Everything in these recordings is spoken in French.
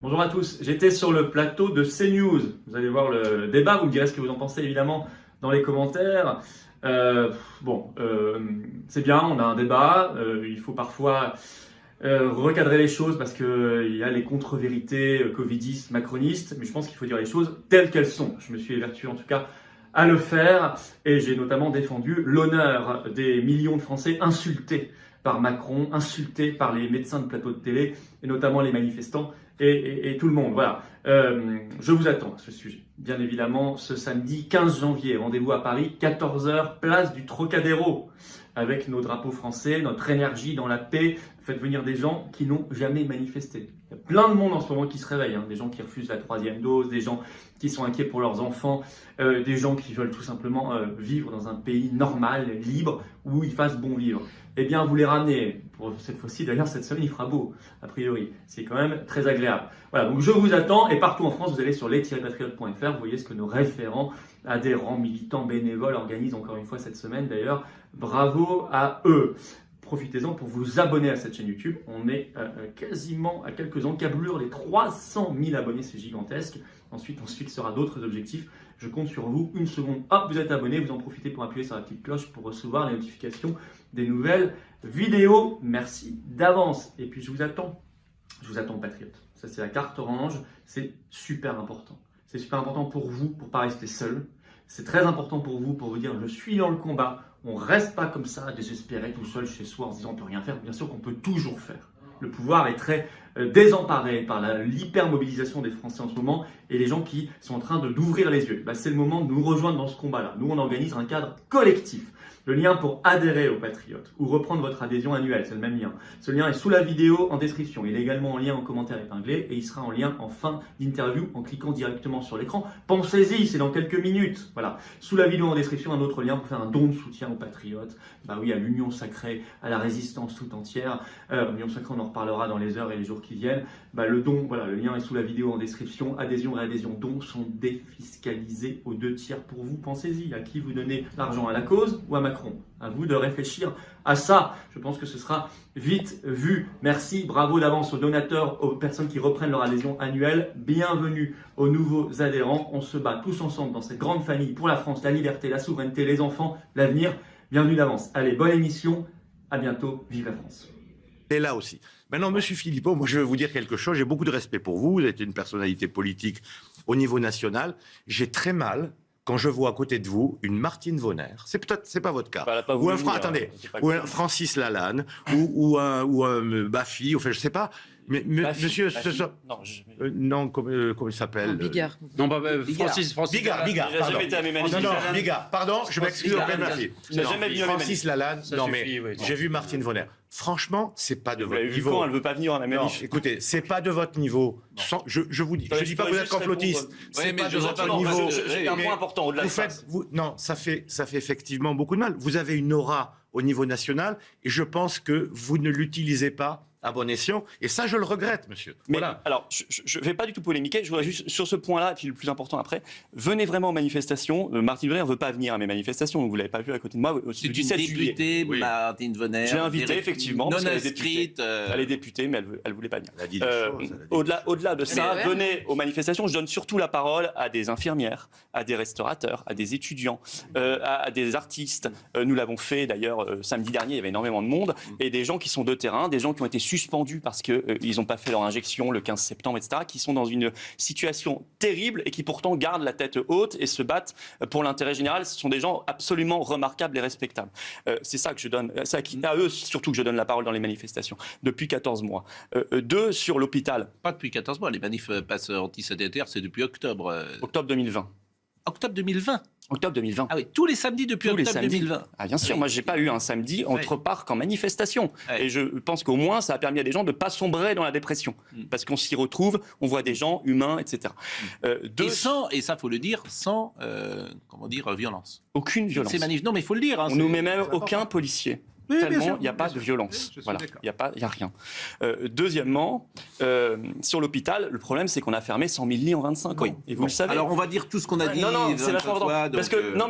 Bonjour à tous, j'étais sur le plateau de CNews. Vous allez voir le débat, vous me direz ce que vous en pensez évidemment dans les commentaires. C'est bien, on a un débat, il faut parfois recadrer les choses parce qu'il y a les contre-vérités covidistes, macronistes, mais je pense qu'il faut dire les choses telles qu'elles sont. Je me suis évertué en tout cas à le faire et j'ai notamment défendu l'honneur des millions de Français insultés par Macron, insultés par les médecins de plateau de télé et notamment les manifestants et tout le monde. Voilà, je vous attends à ce sujet. Bien évidemment, ce samedi 15 janvier, rendez-vous à Paris, 14h, place du Trocadéro, avec nos drapeaux français, notre énergie dans la paix. Faites venir des gens qui n'ont jamais manifesté. Il y a plein de monde en ce moment qui se réveille, des gens qui refusent la 3e dose, des gens qui sont inquiets pour leurs enfants, des gens qui veulent tout simplement vivre dans un pays normal, libre, où il fasse bon vivre. Eh bien, vous les ramenez. Pour cette fois-ci, d'ailleurs, cette semaine, il fera beau, a priori. C'est quand même très agréable. Voilà, donc je vous attends. Et partout en France, vous allez sur les-patriotes.fr. Vous voyez ce que nos référents, adhérents, militants, bénévoles organisent encore une fois cette semaine. D'ailleurs, bravo à eux. Profitez-en pour vous abonner à cette chaîne YouTube. On est quasiment à quelques encablures les 300 000 abonnés, c'est gigantesque. Ensuite, on se fixera d'autres objectifs. Je compte sur vous. Une seconde, hop, vous êtes abonné. Vous en profitez pour appuyer sur la petite cloche pour recevoir les notifications des nouvelles vidéos. Merci d'avance. Et puis, je vous attends, patriotes. Ça, c'est la carte orange. C'est super important. C'est super important pour vous, pour ne pas rester seul. C'est très important pour vous, pour vous dire, je suis dans le combat. On ne reste pas comme ça, désespéré, tout seul chez soi, en se disant on ne peut rien faire. Bien sûr qu'on peut toujours faire. Le pouvoir est très désemparé par l'hypermobilisation des Français en ce moment et les gens qui sont en train d'ouvrir les yeux. C'est le moment de nous rejoindre dans ce combat-là. Nous, on organise un cadre collectif. Le lien pour adhérer aux Patriotes ou reprendre votre adhésion annuelle, c'est le même lien. Ce lien est sous la vidéo en description. Il est également en lien en commentaire épinglé et il sera en lien en fin d'interview en cliquant directement sur l'écran. Pensez-y, c'est dans quelques minutes. Voilà. Sous la vidéo en description, un autre lien pour faire un don de soutien aux Patriotes. Oui, à l'Union sacrée, à la résistance tout entière. L'Union sacrée, on en reparlera dans les heures et les jours qui viennent. Le don, voilà, le lien est sous la vidéo en description. Adhésion, réadhésion, dons sont défiscalisés aux 2/3 pour vous. Pensez-y, à qui vous donnez l'argent, à la cause ou à Macron? À vous de réfléchir à ça. Je pense que ce sera vite vu. Merci, bravo d'avance aux donateurs, aux personnes qui reprennent leur adhésion annuelle. Bienvenue aux nouveaux adhérents. On se bat tous ensemble dans cette grande famille pour la France, la liberté, la souveraineté, les enfants, l'avenir. Bienvenue d'avance. Allez, bonne émission. À bientôt. Vive la France. Et là aussi. Maintenant, Monsieur Philippot, moi je vais vous dire quelque chose. J'ai beaucoup de respect pour vous. Vous êtes une personnalité politique au niveau national. J'ai très mal quand je vois à côté de vous une Martine Vonner, c'est pas votre cas, ou un Francis Lalanne, ou un Baffy, enfin je sais pas. Mais monsieur, non, comment il s'appelle? Bigard. Non, Francis Bigard, pardon. Bigard, pardon, je m'excuse auprès de ma fille. Francis Lalanne, non mais j'ai vu Martine Vonner. Franchement, c'est pas de votre niveau. Elle veut pas venir à la manif. Écoutez, c'est pas de votre niveau. Je vous dis, je dis pas que vous êtes complotiste. C'est pas de votre niveau. C'est un point important au-delà de ça. Non, ça fait effectivement beaucoup de mal. Vous avez une aura au niveau national et je pense que vous ne l'utilisez pas à bon escient. Et ça, je le regrette, monsieur. Mais voilà. Alors, je ne vais pas du tout polémiquer. Je voudrais juste, sur ce point-là, et puis le plus important après, venez vraiment aux manifestations. Martine Vonner ne veut pas venir à mes manifestations. Donc vous ne l'avez pas vu à côté de moi. C'est Le une 17 députée, juillet. Martine Vonner. J'ai invité, effectivement. Non inscrite. Elle est députée, mais elle ne voulait pas venir. Elle a dit des choses. Au-delà de ça, venez aux manifestations. Je donne surtout la parole à des infirmières, à des restaurateurs, à des étudiants, à des artistes. Nous l'avons fait d'ailleurs samedi dernier. Il y avait énormément de monde. Et des gens qui sont de terrain, des gens qui ont été suspendus parce qu'ils n'ont pas fait leur injection le 15 septembre, etc., qui sont dans une situation terrible et qui pourtant gardent la tête haute et se battent pour l'intérêt général. Ce sont des gens absolument remarquables et respectables. C'est ça que je donne, c'est à eux surtout que je donne la parole dans les manifestations, depuis 14 mois. Deux, sur l'hôpital. Pas depuis 14 mois, les manifs passent anti-satellitaires, c'est depuis octobre. Octobre 2020. Octobre 2020. Octobre 2020. Ah oui, tous les samedis depuis octobre 2020. Ah bien sûr, moi j'ai pas eu un samedi entre parcs en manifestation. Et je pense qu'au moins ça a permis à des gens de pas sombrer dans la dépression. Parce qu'on s'y retrouve, on voit des gens humains, etc. Et ça faut le dire, sans violence. Aucune violence. Ces manifs, non mais il faut le dire. On nous met même aucun policier. Oui, tellement il n'y a pas de violence. Voilà, il n'y a rien. Deuxièmement, sur l'hôpital, le problème c'est qu'on a fermé 100 000 lits en 25 ans. Et vous le savez. Alors on va dire tout ce qu'on a dit. Non, c'est vachement important.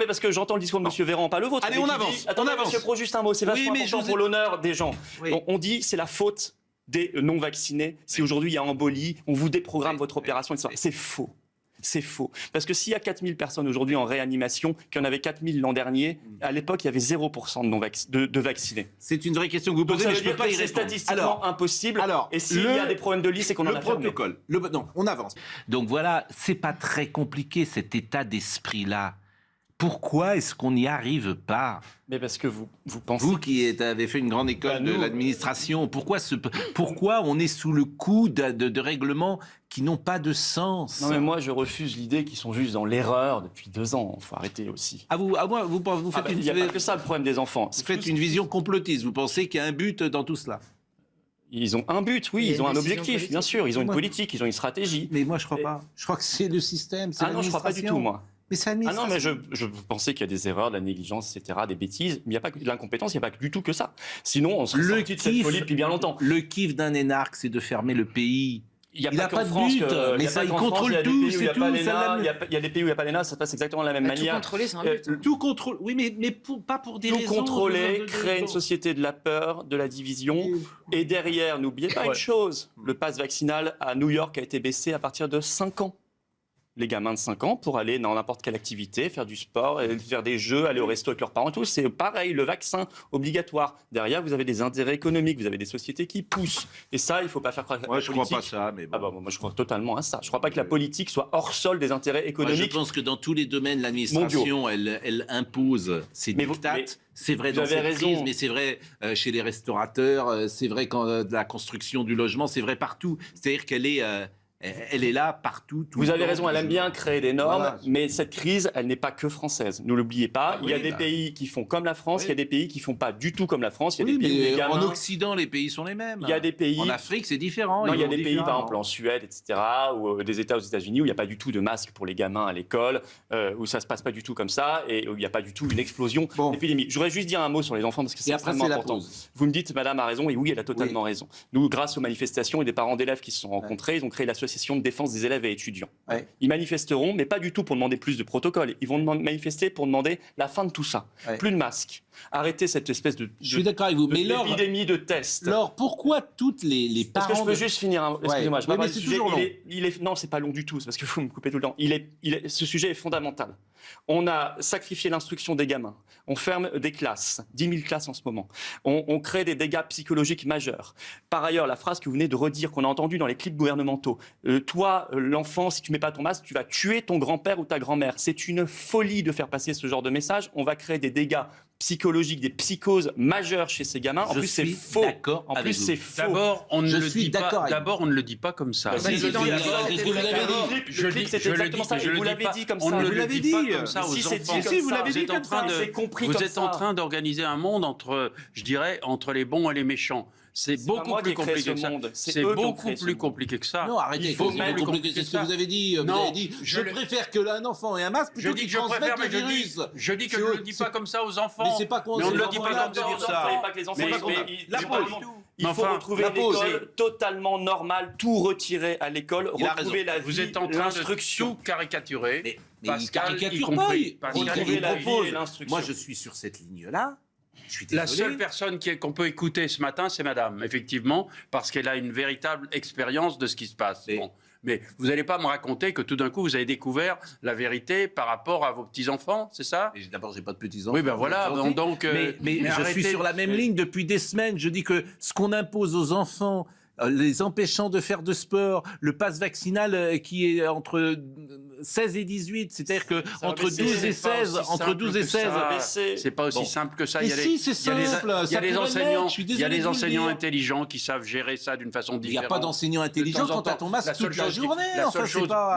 Parce que j'entends le discours de M. Véran, pas le vôtre. Allez, on avance. Attendez, M. Pro, juste un mot. C'est vachement important pour l'honneur des gens. Oui. On dit c'est la faute des non-vaccinés si aujourd'hui il y a embolie, on vous déprogramme votre opération, etc. C'est faux. C'est faux. Parce que s'il y a 4000 personnes aujourd'hui en réanimation, qu'il y en avait 4000 l'an dernier, à l'époque, il y avait 0% de vaccinés. C'est une vraie question que vous Donc posez, ça mais veut je peux dire pas que y c'est répondre. statistiquement impossible. Et s'il y a des problèmes de lit, c'est qu'on en a fermé. Protocole. Non, on avance. Donc voilà, c'est pas très compliqué cet état d'esprit-là. Pourquoi est-ce qu'on n'y arrive pas? Mais parce que vous pensez... Vous qui avez fait une grande école de l'administration, pourquoi on est sous le coup de règlements qui n'ont pas de sens? Non mais moi je refuse l'idée qu'ils sont juste dans l'erreur depuis 2 ans. Il faut arrêter aussi. Vous faites Il n'y a pas que ça le problème des enfants. Vous faites une vision complotiste. Vous pensez qu'il y a un but dans tout cela? Ils ont un but, oui, ils ont un objectif, bien sûr. Ils ont une politique, ils ont une stratégie. Mais moi je crois pas. Je crois que c'est le système, c'est non, je crois pas du tout, moi. Mais c'est non, mais je pensais qu'il y a des erreurs, de la négligence, etc., des bêtises. Mais il n'y a pas que de l'incompétence, il n'y a pas du tout que ça. Sinon, on serait sorti de cette folie depuis bien longtemps. Le kiff d'un énarque, c'est de fermer le pays. Il n'a pas de but, mais ça, il contrôle tout, c'est tout. Il y a des pays où il n'y a pas l'ENA, ça se passe exactement de la même manière. Tout contrôler, c'est un but. Tout contrôle, oui, mais pas pour des raisons. Tout contrôler, créer une société de la peur, de la division. Et derrière, n'oubliez pas une chose, le pass vaccinal à New York a été baissé à partir de 5 ans. Les gamins de 5 ans pour aller dans n'importe quelle activité, faire du sport, faire des jeux, aller au resto avec leurs parents et tout. C'est pareil, le vaccin obligatoire. Derrière, vous avez des intérêts économiques, vous avez des sociétés qui poussent. Et ça, il ne faut pas faire croire que moi, je ne crois pas ça. Mais bon. Moi, je crois totalement à ça. Je ne crois pas que la politique soit hors sol des intérêts économiques. Moi, je pense que dans tous les domaines, l'administration, elle impose ses dictates. C'est vrai dans cette crise, mais c'est vrai chez les restaurateurs, c'est vrai quand la construction du logement, c'est vrai partout. C'est-à-dire qu'elle est... elle est là partout. Vous avez raison, elle aime bien créer des normes, mais cette crise, elle n'est pas que française. Ne l'oubliez pas. Il y a des pays qui font comme la France, il y a des pays qui font pas du tout comme la France. Il y a des pays où les gamins... En Occident, les pays sont les mêmes. Il y a des pays... En Afrique, c'est différent. Non, il y a des pays, par exemple en Suède, etc., ou des États aux États-Unis, où il n'y a pas du tout de masque pour les gamins à l'école, où ça se passe pas du tout comme ça, et où il n'y a pas du tout une explosion d'épidémie. Je voudrais juste dire un mot sur les enfants, parce que c'est extrêmement important. Vous me dites, madame a raison, et oui, elle a totalement raison. Nous, grâce aux manifestations et des parents d'élèves qui se sont rencontrés, ils ont créé l'association de défense des élèves et étudiants. Ils manifesteront, mais pas du tout pour demander plus de protocoles. Ils vont manifester pour demander la fin de tout ça. Plus de masques. Arrêtez cette espèce de je suis d'accord avec vous, mais l'épidémie de tests. Alors, pourquoi toutes les parents... Est-ce que je peux juste finir Excusez-moi, je mais c'est toujours long. Non, c'est pas long du tout, c'est parce que vous me coupez tout le temps. Ce sujet est fondamental. On a sacrifié l'instruction des gamins. On ferme des classes, 10 000 classes en ce moment. On crée des dégâts psychologiques majeurs. Par ailleurs, la phrase que vous venez de redire, qu'on a entendue dans les clips gouvernementaux, toi, l'enfant, si tu mets pas ton masque, tu vas tuer ton grand-père ou ta grand-mère. C'est une folie de faire passer ce genre de message. On va créer des dégâts psychologiques, des psychoses majeures chez ces gamins. En plus, c'est faux. En plus, c'est faux. D'abord, on ne le dit pas comme ça. Je dis, c'est exactement ça. Vous l'avez dit comme ça. On ne le dit pas comme ça aux Si c'est enfants. dit comme ça, Vous êtes en train d'organiser un monde entre les bons et les méchants. C'est beaucoup plus compliqué que ça. C'est beaucoup plus compliqué que ça. Non, arrêtez. C'est ce que vous avez dit. Vous avez dit, je préfère que un enfant ait un masque plutôt qu'il transmette le virus. Je dis que je ne le dis pas comme ça aux enfants. Mais c'est pas qu'on on ne le dit pas comme de dire ça. Il faut retrouver une école totalement normale, tout retirer à l'école, retrouver la vie, vous êtes en train de tout caricaturer. Mais Pascal, il caricature y compris. pas. Retrouver la vie et l'instruction. Moi, je suis sur cette ligne-là. La seule personne qu'on peut écouter ce matin, c'est madame, effectivement, parce qu'elle a une véritable expérience de ce qui se passe. Bon. Mais vous n'allez pas me raconter que tout d'un coup, vous avez découvert la vérité par rapport à vos petits-enfants, c'est ça? D'abord, j'ai pas de petits-enfants. Oui, ben voilà. Donc, mais je suis sur la même ligne depuis des semaines. Je dis que ce qu'on impose aux enfants, les empêchant de faire de sport, le pass vaccinal qui est entre 16 et 18, c'est-à-dire que entre 12 et 16, c'est pas aussi simple que ça. Mais si, c'est simple. Il y a les enseignants intelligents qui savent gérer ça d'une façon différente. Il n'y a pas d'enseignants intelligents quand tu as ton masque toute la journée.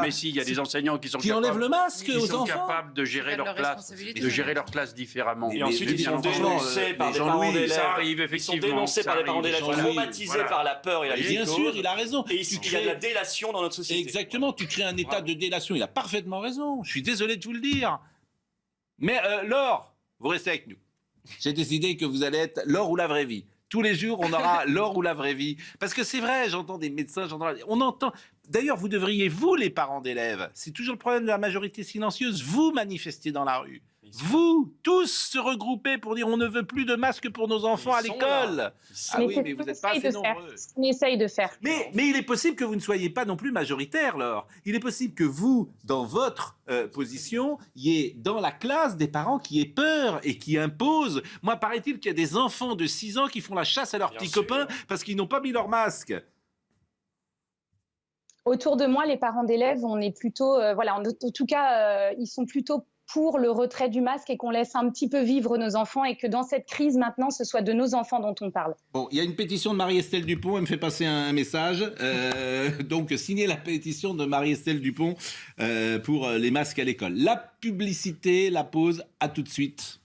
Mais si, il y a des enseignants qui enlèvent le masque aux enfants, capables de gérer leur classe différemment. Et ensuite, ils sont dénoncés par des parents d'élèves. Ça arrive effectivement. Ils sont dénoncés par des parents d'élèves, traumatisés par la peur. Bien sûr, il a raison. Et il y a de la délation dans notre société. Exactement, tu crées un état de délation. Il a parfaitement raison. Je suis désolé de vous le dire. Mais Laure, vous restez avec nous. J'ai décidé que vous allez être Laure ou la vraie vie. Tous les jours, on aura Laure ou la vraie vie. Parce que c'est vrai, j'entends des médecins, on entend... D'ailleurs, vous devriez, vous, les parents d'élèves, c'est toujours le problème de la majorité silencieuse, vous manifester dans la rue. Vous, tous se regrouper pour dire on ne veut plus de masques pour nos enfants à l'école. Ah oui, mais vous n'êtes pas assez nombreux. On essaye de faire. Mais il est possible que vous ne soyez pas non plus majoritaire, Laure. Il est possible que vous, dans votre position, il y ait dans la classe des parents qui aient peur et qui imposent. Moi, paraît-il qu'il y a des enfants de 6 ans qui font la chasse à leurs petits copains parce qu'ils n'ont pas mis leur masque. Autour de moi, les parents d'élèves, on est plutôt, en tout cas, ils sont plutôt pour le retrait du masque et qu'on laisse un petit peu vivre nos enfants et que dans cette crise maintenant, ce soit de nos enfants dont on parle. Bon, il y a une pétition de Marie-Estelle Dupont, elle me fait passer un message. Donc, signez la pétition de Marie-Estelle Dupont pour les masques à l'école. La publicité, la pause, à tout de suite.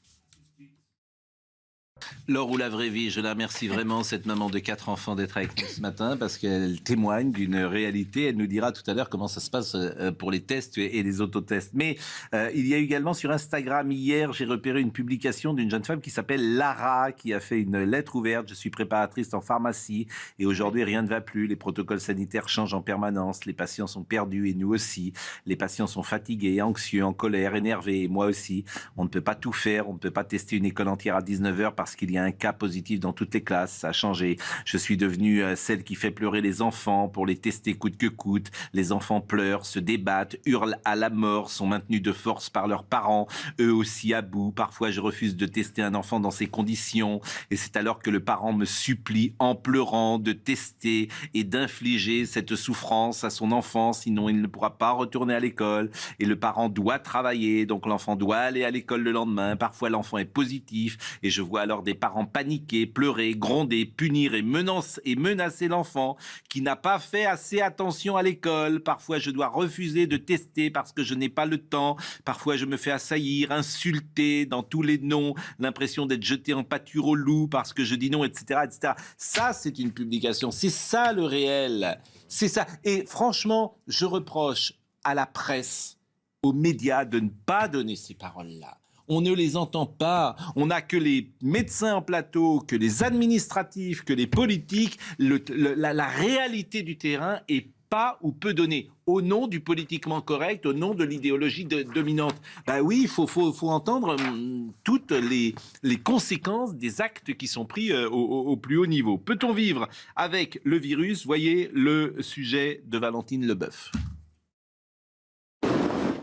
Laure ou la vraie vie, je la remercie vraiment, cette maman de 4 enfants, d'être avec nous ce matin parce qu'elle témoigne d'une réalité. Elle nous dira tout à l'heure comment ça se passe pour les tests et les autotests. Mais il y a également sur Instagram, hier, j'ai repéré une publication d'une jeune femme qui s'appelle Lara, qui a fait une lettre ouverte. Je suis préparatrice en pharmacie et aujourd'hui, rien ne va plus. Les protocoles sanitaires changent en permanence. Les patients sont perdus et nous aussi. Les patients sont fatigués, anxieux, en colère, énervés. Et moi aussi. On ne peut pas tout faire. On ne peut pas tester une école entière à 19h parce qu'il y a un cas positif dans toutes les classes, ça a changé. Je suis devenue celle qui fait pleurer les enfants pour les tester coûte que coûte. Les enfants pleurent, se débattent, hurlent à la mort, sont maintenus de force par leurs parents, eux aussi à bout. Parfois, je refuse de tester un enfant dans ces conditions et c'est alors que le parent me supplie en pleurant de tester et d'infliger cette souffrance à son enfant, sinon il ne pourra pas retourner à l'école et le parent doit travailler, donc l'enfant doit aller à l'école le lendemain. Parfois, l'enfant est positif et je vois alors des parents paniquer, pleurer, gronder, punir et menacer l'enfant qui n'a pas fait assez attention à l'école. Parfois, je dois refuser de tester parce que je n'ai pas le temps. Parfois, je me fais assaillir, insulter dans tous les noms, l'impression d'être jeté en pâture au loup parce que je dis non, etc., etc. Ça, c'est une publication. C'est ça le réel. C'est ça. Et franchement, je reproche à la presse, aux médias de ne pas donner ces paroles-là. On ne les entend pas. On n'a que les médecins en plateau, que les administratifs, que les politiques. La réalité du terrain est pas ou peu donnée au nom du politiquement correct, au nom de l'idéologie dominante. Ben oui, il faut entendre toutes les conséquences des actes qui sont pris au plus haut niveau. Peut-on vivre avec le virus? Voyez le sujet de Valentine Leboeuf.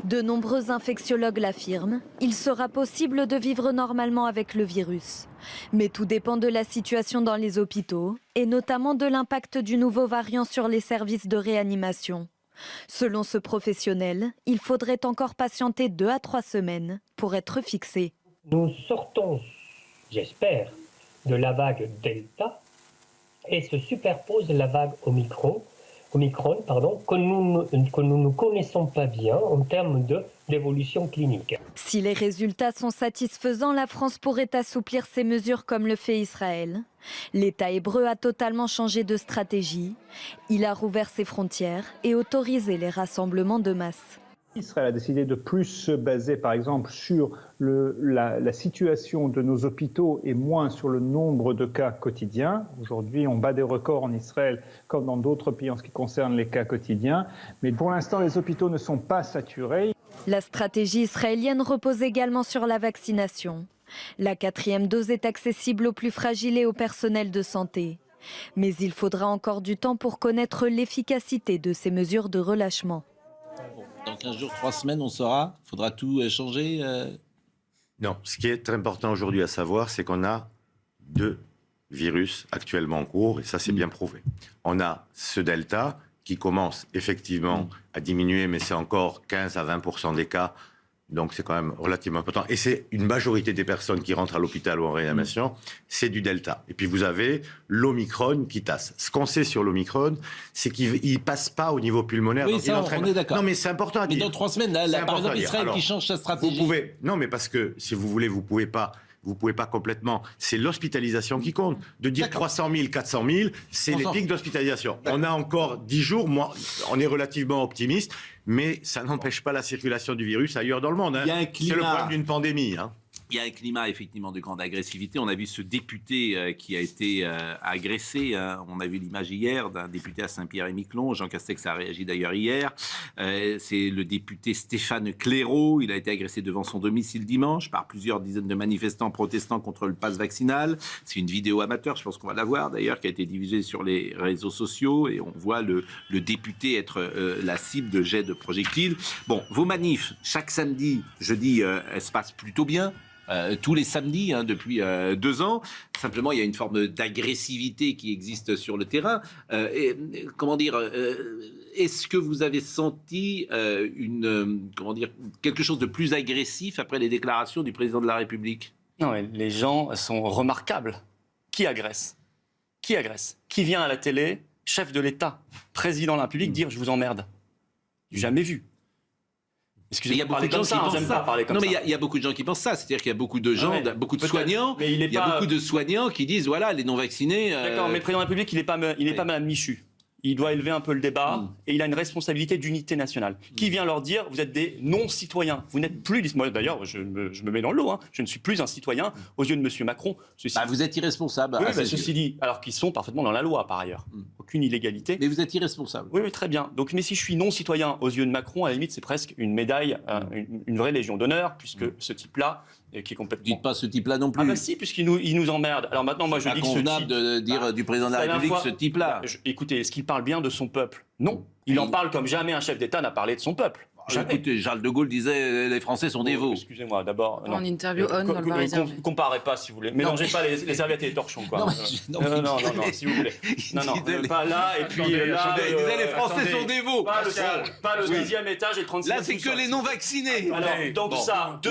De nombreux infectiologues l'affirment, il sera possible de vivre normalement avec le virus. Mais tout dépend de la situation dans les hôpitaux et notamment de l'impact du nouveau variant sur les services de réanimation. Selon ce professionnel, il faudrait encore patienter 2 à 3 semaines pour être fixé. Nous sortons, j'espère, de la vague Delta et se superpose la vague Omicron, que nous ne connaissons pas bien en termes d'évolution clinique. Si les résultats sont satisfaisants, la France pourrait assouplir ses mesures comme le fait Israël. L'État hébreu a totalement changé de stratégie. Il a rouvert ses frontières et autorisé les rassemblements de masse. Israël a décidé de plus se baser, par exemple, sur la situation de nos hôpitaux et moins sur le nombre de cas quotidiens. Aujourd'hui, on bat des records en Israël comme dans d'autres pays en ce qui concerne les cas quotidiens. Mais pour l'instant, les hôpitaux ne sont pas saturés. La stratégie israélienne repose également sur la vaccination. La 4e dose est accessible aux plus fragiles et au personnel de santé. Mais il faudra encore du temps pour connaître l'efficacité de ces mesures de relâchement. Dans 15 jours, 3 semaines, on saura. Il faudra tout changer. Non, ce qui est très important aujourd'hui à savoir, c'est qu'on a 2 virus actuellement en cours, et ça c'est bien prouvé. On a ce Delta qui commence effectivement à diminuer, mais c'est encore 15 à 20% des cas, donc c'est quand même relativement important. Et c'est une majorité des personnes qui rentrent à l'hôpital ou en réanimation, c'est du Delta. Et puis vous avez l'Omicron qui tasse. Ce qu'on sait sur l'Omicron, c'est qu'il ne passe pas au niveau pulmonaire. Oui, ça, on est d'accord. Non, mais c'est important à dire. Mais dans 3 semaines, là, par exemple, Israël qui change sa stratégie. Vous pouvez, non, mais parce que, si vous voulez, vous pouvez pas complètement. C'est l'hospitalisation qui compte. De dire 300 000, 400 000, c'est les pics d'hospitalisation. On a encore 10 jours, on est relativement optimiste, mais ça n'empêche pas la circulation du virus ailleurs dans le monde. Hein. Il y a un climat. C'est le problème d'une pandémie. Hein. Il y a un climat effectivement de grande agressivité. On a vu ce député qui a été agressé. Hein. On a vu l'image hier d'un député à Saint-Pierre-et-Miquelon. Jean Castex a réagi d'ailleurs hier. C'est le député Stéphane Claireau. Il a été agressé devant son domicile dimanche par plusieurs dizaines de manifestants protestant contre le pass vaccinal. C'est une vidéo amateur, je pense qu'on va la voir d'ailleurs, qui a été diffusée sur les réseaux sociaux. Et on voit le député être la cible de jets de projectiles. Bon, vos manifs, chaque samedi, jeudi, elles se passent plutôt bien. Tous les samedis depuis 2 ans. Simplement, il y a une forme d'agressivité qui existe sur le terrain. Comment dire est-ce que vous avez senti quelque chose de plus agressif après les déclarations du président de la République? Non, mais les gens sont remarquables. Qui agresse? Qui agresse? Qui vient à la télé, chef de l'État, président de la République, dire « je vous emmerde » ? Jamais vu. Il y a beaucoup de gens qui pensent ça. Non, mais il y a beaucoup de gens qui pensent ça. C'est-à-dire qu'il y a beaucoup de gens, beaucoup de soignants. Mais il y a beaucoup de soignants qui disent voilà, les non-vaccinés. D'accord, mais le président de la République, il n'est pas Madame Michu. Il doit élever un peu le débat et il a une responsabilité d'unité nationale. Qui vient leur dire vous êtes des non-citoyens. Vous n'êtes plus. Moi d'ailleurs, je me mets dans l'eau. Hein. Je ne suis plus un citoyen aux yeux de M. Macron. Vous êtes irresponsable. Oui, ceci dit, alors qu'ils sont parfaitement dans la loi par ailleurs. Aucune illégalité. Mais vous êtes irresponsable. Oui, très bien. Donc, mais si je suis non-citoyen aux yeux de Macron, à la limite, c'est presque une médaille, une vraie légion d'honneur, puisque ce type-là, qui est complètement... Dites pas ce type-là non plus. Ah bah si, puisqu'il nous emmerde. Alors maintenant, moi, je dis que ce type... de dire du président de la République ce type-là. Écoutez, est-ce qu'il parle bien de son peuple? Non. Il en parle comme jamais un chef d'État n'a parlé de son peuple. Écoutez, Charles de Gaulle disait les Français sont des veaux. Excusez-moi, d'abord. En interview dans le Parisien. Comparez pas, si vous voulez. Mélangez pas les serviettes et les torchons, quoi. Non, si vous voulez. Non, pas là, et puis là... Il disait les Français sont des veaux. Pas le 10e étage et le 36e. Là, c'est que les non-vaccinés. Alors, donc ça,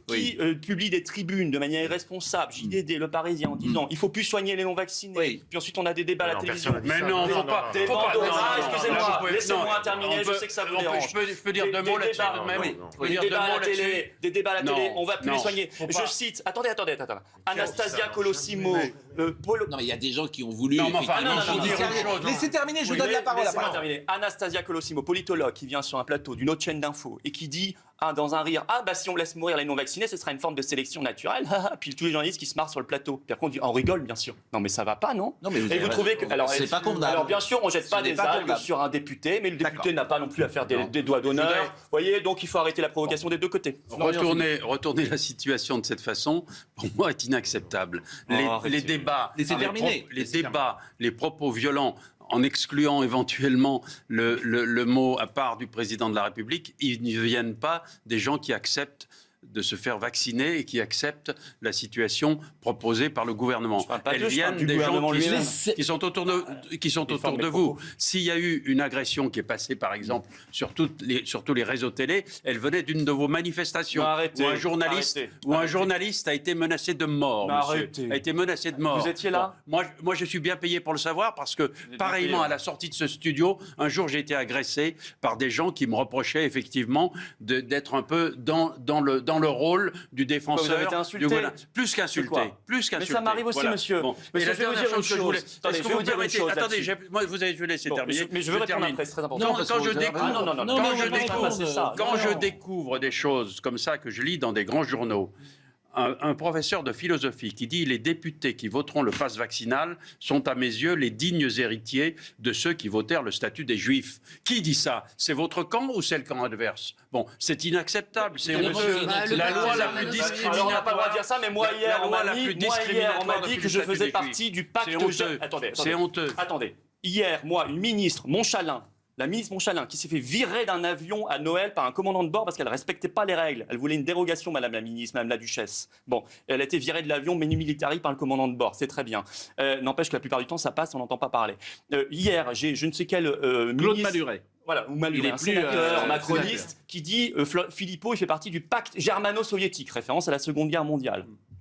qui publie des tribunes de manière irresponsable, JDD, Le Parisien, en disant il faut plus soigner les non-vaccinés. Puis ensuite, on a des débats à la télévision. Mais non, faut pas. Excusez-moi, laissez-moi terminer, je sais que ça vous dérange. Je peux dire 2 mots là-dessus tout de même. Des débats à la télé, on va plus les soigner. Je cite, attendez. Anastasia Colosimo. Non, mais il y a des gens qui ont voulu. Non, Laissez terminer, je vous donne la parole. Anastasia Colosimo, politologue, qui vient sur un plateau d'une autre chaîne d'infos et qui dit dans un rire si on laisse mourir les non-vaccinés, ce sera une forme de sélection naturelle. Puis tous les journalistes qui se marrent sur le plateau. Puis après on dit on rigole, bien sûr. Non, mais ça va pas, non? Non, mais vous trouvez que c'est pas convenable. Alors bien sûr, on jette pas des algues sur un député, mais le député n'a pas non plus à faire des doigts d'honneur. Vous voyez, donc il faut arrêter la provocation des deux côtés. Retourner la situation de cette façon, pour moi, est inacceptable. Les débats, les propos violents, en excluant éventuellement le mot à part du président de la République, ils ne viennent pas des gens qui acceptent de se faire vacciner et qui acceptent la situation proposée par le gouvernement. Elles viennent des gens qui sont autour de vous. S'il y a eu une agression qui est passée, par exemple, sur tous les réseaux télé, elle venait d'une de vos manifestations où un journaliste a été menacé de mort, monsieur. A été menacé de mort. Vous étiez là? Moi, je suis bien payé pour le savoir parce que, pareillement, à la sortie de ce studio, un jour, j'ai été agressé par des gens qui me reprochaient effectivement d'être un peu dans le rôle du défenseur. Vous avez été insulté. Plus qu'insulté. Mais ça m'arrive aussi, monsieur. Monsieur, je vais vous dire une chose. Attendez, je vais vous dire une chose. Attendez, je vais laisser terminer. Mais je veux répondre après, c'est très important. Quand je découvre des choses comme ça que je lis dans des grands journaux, un professeur de philosophie qui dit « Les députés qui voteront le pass vaccinal sont à mes yeux les dignes héritiers de ceux qui votèrent le statut des Juifs ». Qui dit ça? C'est votre camp ou c'est le camp adverse? Bon, c'est inacceptable, c'est honteux. La loi la plus discriminatoire... Alors on n'a pas le droit de dire ça, mais moi hier, on m'a dit que je faisais partie du pacte... C'est honteux. Attendez. Hier, moi, une ministre, la ministre Montchalin, qui s'est fait virer d'un avion à Noël par un commandant de bord parce qu'elle ne respectait pas les règles. Elle voulait une dérogation, madame la ministre, madame la duchesse. Bon, elle a été virée de l'avion menu militari par le commandant de bord, c'est très bien. N'empêche que la plupart du temps, ça passe, on n'entend pas parler. Hier, j'ai je ne sais quel Claude Maluret. Voilà, ou Maluret, un sénateur macroniste qui dit Philippot, il fait partie du pacte germano-soviétique, référence à la Seconde Guerre mondiale.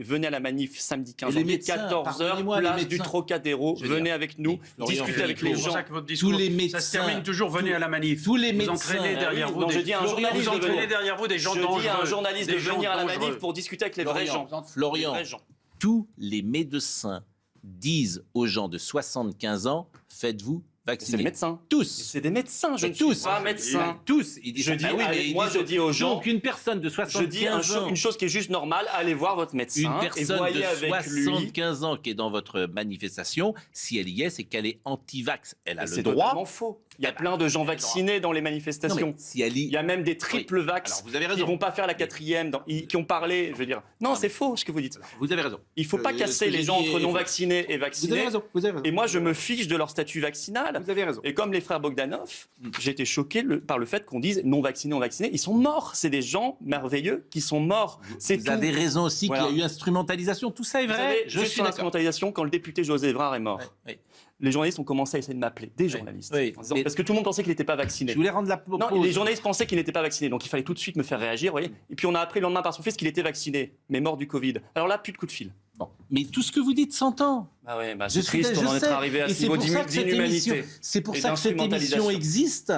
venez à la manif samedi 15 Et les janvier, médecins, 14h, pardonnez-moi, les place du médecins. Trocadéro, Je veux venez dire, avec nous, Florian, discutez avec C'est les pour gens. ça que votre discours, Tous les ça se médecins, termine toujours, venez à la manif. tous les Vous médecins. entraînez derrière vous non, des... je dis à un journaliste vous de entraînez venir. derrière vous des gens Je dangereux. dis à un journaliste de des gens venir à la dangereux. manif pour discuter avec les vrais gens. Les Florian, vrais gens. tous les médecins disent aux gens de 75 ans, faites-vous C'est vacciner. les médecins. Tous. C'est des médecins, je ne Tous. suis pas médecin. Tous. Ils disent Je ça. dis, Ah oui, mais allez, ils moi disent- je dis aux gens, Donc une personne de je 75 dis ans, une chose qui est juste normale, allez voir votre médecin une et personne voyez de avec lui. 75 ans qui est dans votre manifestation, si elle y est, c'est qu'elle est anti-vax. Elle a Mais le c'est droit. totalement faux. Il y a Eh ben, plein de gens elle a le vaccinés dans les Non, manifestations. mais si elle y... Il y a même des triple vax Alors, vous avez qui raison. vont pas faire la quatrième, qui ont parlé. Je veux dire, non, c'est faux ce que vous dites. Vous avez raison. Il faut pas Ce casser que les j'ai gens dit entre est- non vaccinés et Vous avez vaccinés. raison. Vous avez raison. Et moi, je me fiche de leur statut vaccinal. Vous avez raison. Et comme les frères Bogdanov, j'ai été choqué par le fait qu'on dise non vaccinés, non vaccinés. Ils sont morts. C'est des gens merveilleux qui sont morts. C'est Vous tout. avez raison aussi Voilà. qu'il y a eu instrumentalisation. Tout ça est Vous vrai. savez, Je juste suis sur d'accord. l'instrumentalisation, quand le député José Evrard est mort, Ouais, ouais. les journalistes ont commencé à essayer de m'appeler, des journalistes, oui. en disant- Mais- parce que tout le monde pensait qu'il n'était pas vacciné. Je voulais rendre la Non, pause. les journalistes pensaient qu'il n'était pas vacciné, donc il fallait tout de suite me faire réagir, vous voyez. Et puis on a appris le lendemain par son fils qu'il était vacciné, mais mort du Covid. Alors là, plus de coup de fil. Bon. Mais tout ce que vous dites s'entend. Bah ouais, bah Je c'est suis- triste, je on en est sais. arrivé à Et ce c'est niveau pour ça que cette d'inhumanité. émission- C'est pour et ça que cette émission d'instrumentalisation. existe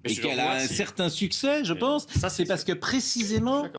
Mais et je qu'elle le a vois, un si. certain succès, je pense. Ça, C'est parce que précisément